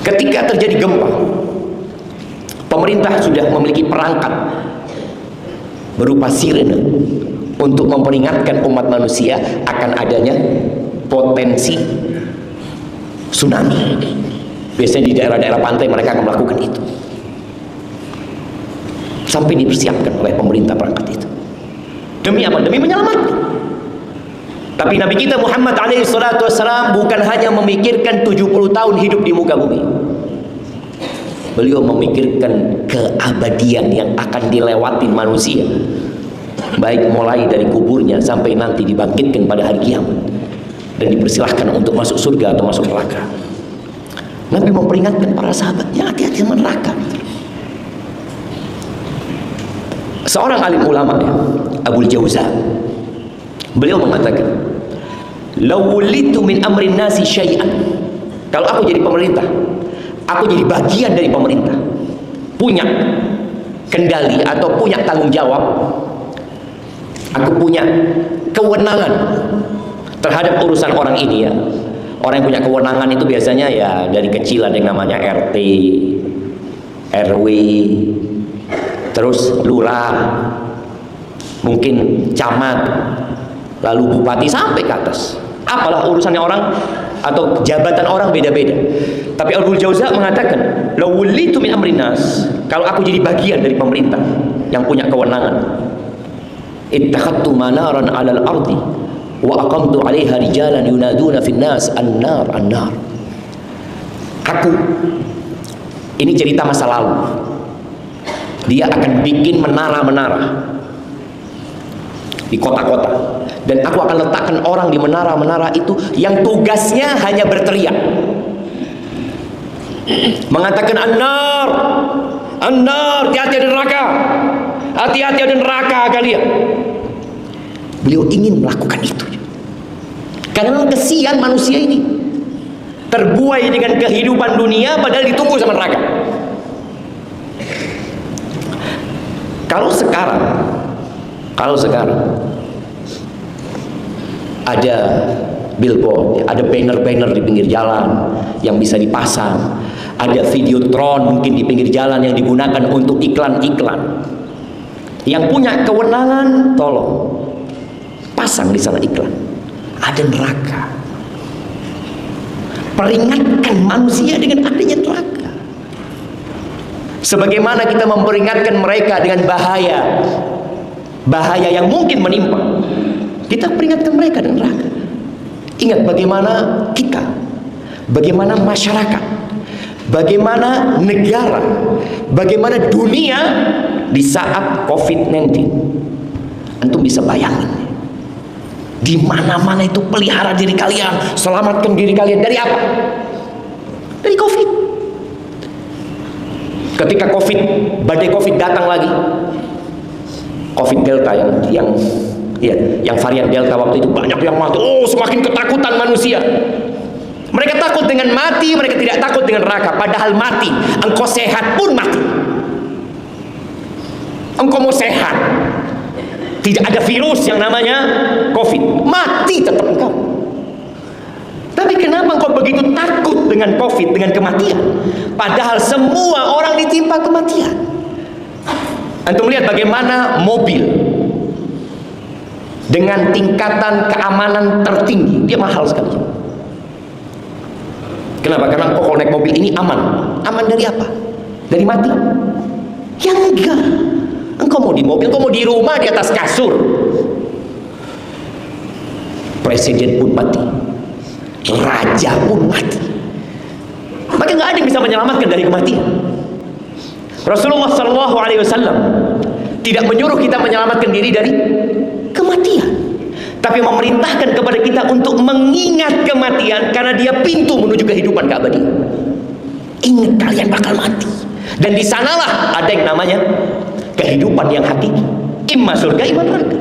Ketika terjadi gempa, pemerintah sudah memiliki perangkat berupa sirene untuk memperingatkan umat manusia akan adanya potensi tsunami. Biasanya di daerah-daerah pantai mereka akan melakukan itu. Sampai dipersiapkan oleh pemerintah perangkat itu. Demi apa? Demi menyelamatkan. Tapi Nabi kita Muhammad SAW bukan hanya memikirkan 70 tahun hidup di muka bumi. Beliau memikirkan keabadian yang akan dilewati manusia, baik mulai dari kuburnya sampai nanti dibangkitkan pada hari kiamat dan dipersilahkan untuk masuk surga atau masuk neraka. Nabi memperingatkan para sahabatnya, hati-hati sama neraka. Seorang alim ulama ya, Abul Jauza, beliau mengatakan, "Law wulitu min amrin nasi syai'an." Kalau aku jadi pemerintah, aku jadi bagian dari pemerintah, punya kendali atau punya tanggung jawab, aku punya kewenangan terhadap urusan orang ini ya. Orang yang punya kewenangan itu biasanya ya dari kecil, ada yang namanya RT, RW, terus lurah, mungkin camat, lalu bupati sampai ke atas. Apalah urusannya orang atau jabatan orang beda-beda. Tapi Abul Jauza mengatakan, "Law wulitu min amrin nas." Kalau aku jadi bagian dari pemerintah yang punya kewenangan, ittakhadtu manaran 'alal ardi wa aqamtu 'alaiha rijalan yunaduna fin nas an-nar an-nar. Aku, ini cerita masa lalu. Dia akan bikin menara-menara di kota-kota, dan aku akan letakkan orang di menara-menara itu yang tugasnya hanya berteriak, mengatakan an-nar, an-nar, hati-hati ada neraka, hati-hati ada neraka kalian. Beliau ingin melakukan itu karena kesian manusia ini terbuai dengan kehidupan dunia padahal ditunggu sama neraka. Kalau sekarang ada billboard, ada banner-banner di pinggir jalan yang bisa dipasang, ada videotron mungkin di pinggir jalan yang digunakan untuk iklan-iklan. Yang punya kewenangan, tolong pasang di sana iklan. Ada neraka. Peringatkan manusia dengan adanya neraka. Sebagaimana kita memperingatkan mereka dengan bahaya yang mungkin menimpa, kita peringatkan mereka dengan neraka. Ingat bagaimana kita, bagaimana masyarakat, bagaimana negara, bagaimana dunia di saat COVID-19. Antum bisa bayangin, di mana-mana itu pelihara diri kalian, selamatkan diri kalian dari apa? Dari COVID. Ketika badai COVID datang lagi, COVID Delta yang varian Delta waktu itu banyak yang mati. Oh, semakin ketakutan manusia. Mereka takut dengan mati, mereka tidak takut dengan neraka. Padahal mati, engkau sehat pun mati. Engkau mau sehat, tidak ada virus yang namanya COVID, mati tetap engkau. Tapi kenapa engkau begitu takut dengan COVID, dengan kematian? Padahal semua orang ditimpa kematian. Antum lihat bagaimana mobil dengan tingkatan keamanan tertinggi, dia mahal sekali. Kenapa? Karena engkau kalau naik mobil ini aman. Aman dari apa? Dari mati? Ya enggak. Engkau mau di mobil, engkau mau di rumah, di atas kasur. Presiden pun mati, raja pun mati. Maka nggak ada yang bisa menyelamatkan dari kematian. Rasulullah SAW tidak menyuruh kita menyelamatkan diri dari kematian, tapi memerintahkan kepada kita untuk mengingat kematian karena dia pintu menuju kehidupan keabadian. Ingat kalian bakal mati, dan di sanalah ada yang namanya kehidupan yang hakiki, imma surga imma neraka.